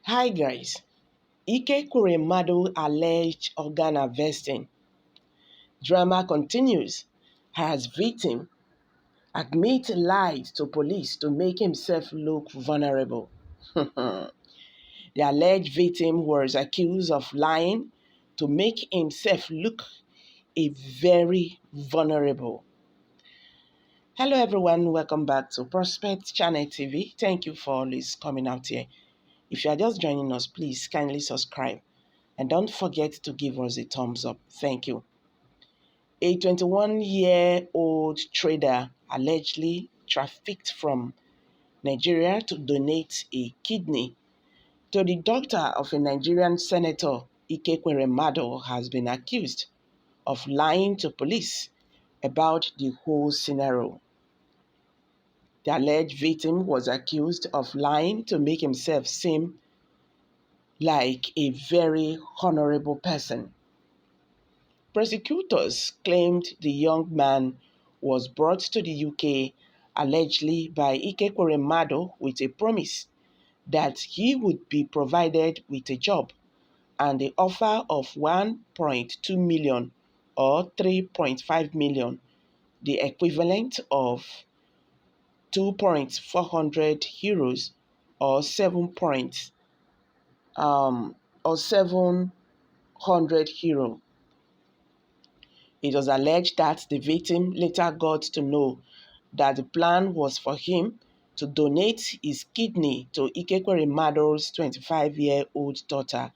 Hi guys, Ekweremadu alleged organ harvesting. Drama continues as Viçtïm admits lied to police to make himself look vulnerable. The alleged victim was accused of lying to make himself look very vulnerable. Hello everyone, welcome back to Prospect Channel TV. Thank you for always coming out here. If you are just joining us, please kindly subscribe. And don't forget to give us a thumbs up. Thank you. A 21-year-old trader allegedly trafficked from Nigeria to donate a kidney to the doctor of a Nigerian senator, Ekweremadu, has been accused of lying to police about the whole scenario. The alleged victim was accused of lying to make himself seem like a very honorable person. Prosecutors claimed the young man was brought to the UK allegedly by Ekweremadu with a promise that he would be provided with a job and the offer of 1.2 million or 3.5 million, the equivalent of 2,400 euros or 700 euro. It was alleged that the victim later got to know that the plan was for him to donate his kidney to Ekweremadu's 25-year-old daughter,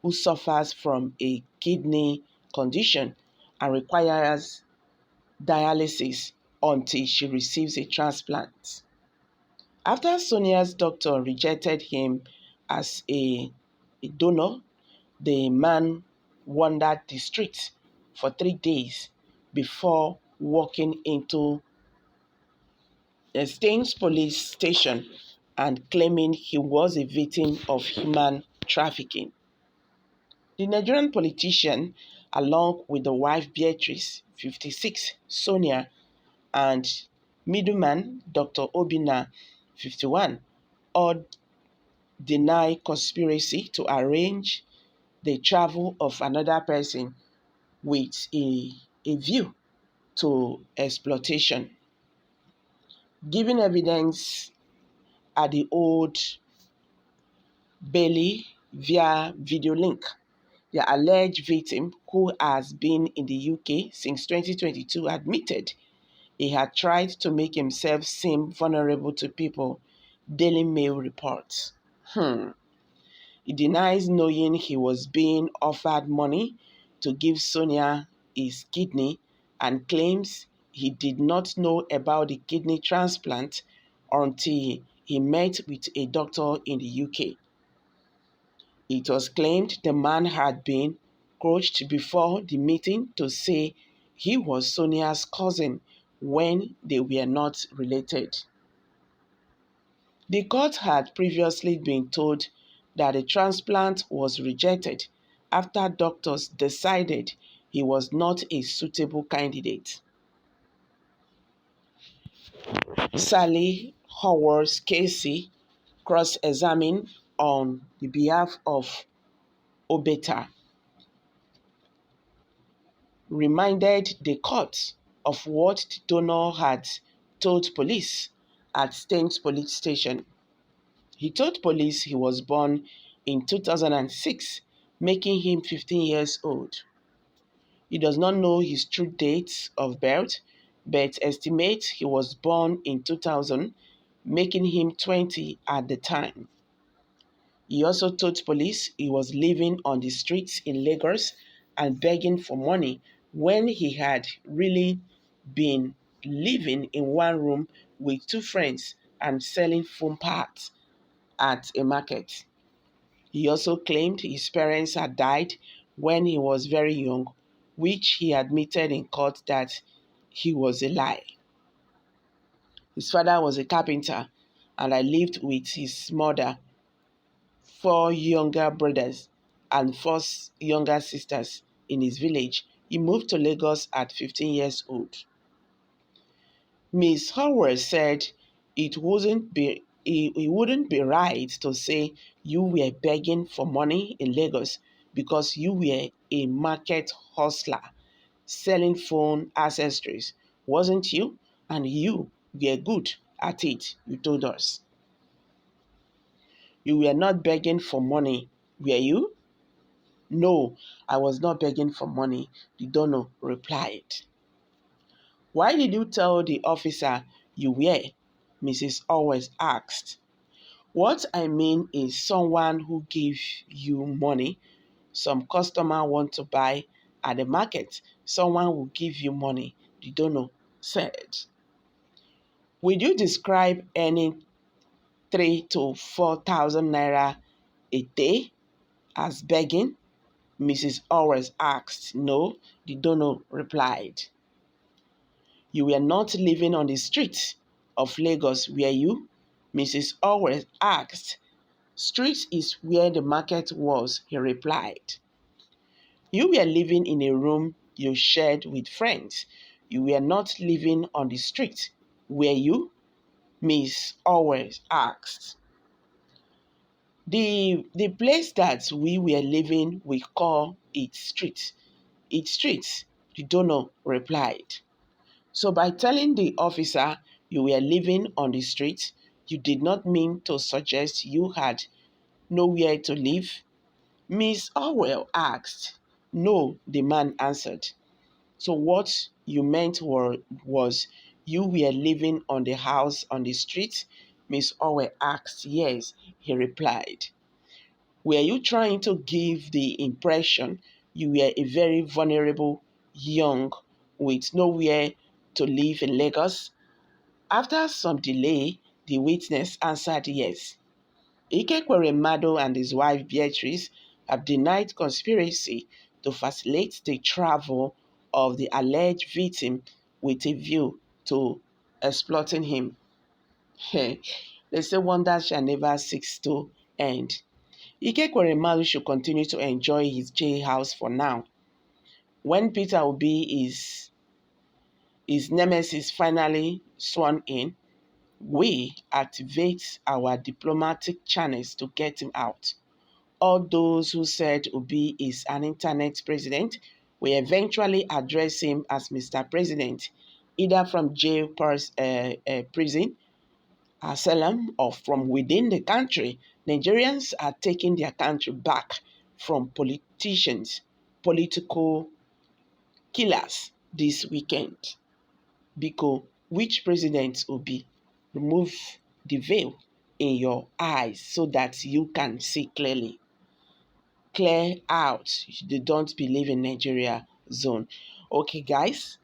who suffers from a kidney condition and requires dialysis until she receives a transplant. After Sonia's doctor rejected him as a donor, the man wandered the streets for 3 days before walking into the Staines police station and claiming he was a victim of human trafficking. The Nigerian politician, along with the wife Beatrice, 56, Sonia, and middleman Dr. Obinna, 51, all deny conspiracy to arrange the travel of another person with a view to exploitation. Giving evidence at the Old Bailey via video link, the alleged victim, who has been in the UK since 2022, admitted he had tried to make himself seem vulnerable to people, Daily Mail reports. He denies knowing he was being offered money to give Sonia his kidney and claims he did not know about the kidney transplant until he met with a doctor in the UK. It was claimed the man had been coached before the meeting to say he was Sonia's cousin when they were not related. The court had previously been told that the transplant was rejected after doctors decided he was not a suitable candidate. Sally Howard's Casey, cross-examined on the behalf of Obeta, reminded the court of what the donor had told police at Staines police station. He told police he was born in 2006, making him 15 years old. He does not know his true date of birth, but estimates he was born in 2000, making him 20 at the time. He also told police he was living on the streets in Lagos and begging for money when he had really been living in one room with 2 friends and selling phone parts at a market. He also claimed his parents had died when he was very young, which he admitted in court that he was a lie. His father was a carpenter, and I lived with his mother, 4 younger brothers, and 4 younger sisters in his village. He moved to Lagos at 15 years old. Ms. Howard said it it wouldn't be right to say you were begging for money in Lagos because you were a market hustler selling phone accessories, wasn't you? And you were good at it, you told us. You were not begging for money, were you? No, I was not begging for money, the donor replied. Why did you tell the officer you were? Mrs. Always asked. What I mean is someone who gives you money. Some customer want to buy at the market. Someone will give you money, the donor said. Will you describe any 3 to 4,000 naira a day as begging? Mrs. Always asked. No, the donor replied. You were not living on the streets of Lagos, were you? Mrs. Always asked. Street is where the market was, he replied. You were living in a room you shared with friends. You were not living on the street, were you? Miss Always asked. The place that we were living, we call it street. It's street, the donor replied. So by telling the officer you were living on the street, you did not mean to suggest you had nowhere to live? Miss Orwell asked. No, the man answered. So what you meant was you were living on the house on the street? Miss Orwell asked. Yes, he replied. Were you trying to give the impression you were a very vulnerable young with nowhere to live in Lagos? After some delay, the witness answered yes. Ekweremadu and his wife Beatrice have denied conspiracy to facilitate the travel of the alleged victim with a view to exploiting him. They say wonders shall never cease to end. Ekweremadu should continue to enjoy his jailhouse for now. When Peter Obi is his nemesis finally sworn in, we activate our diplomatic channels to get him out. All those who said Obi is an internet president will eventually address him as Mr. President, either from jail, prison, asylum, or from within the country. Nigerians are taking their country back from politicians, political killers this weekend. Because which president will be? Remove the veil in your eyes so that you can see clearly. Clear out. They don't believe in Nigeria zone. Okay, guys,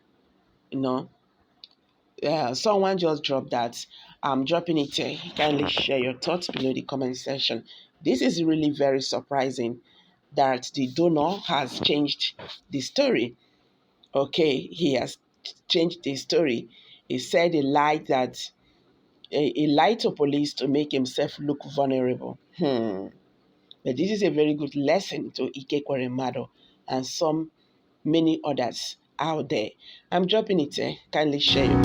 someone just dropped that. I'm dropping it here. Kindly share your thoughts below the comment section. This is really very surprising that the donor has changed the story. Okay, he has changed the story. He said he lied that he lied to police to make himself look vulnerable. But this is a very good lesson to Ekweremadu and many others out there. I'm dropping it. Kindly share your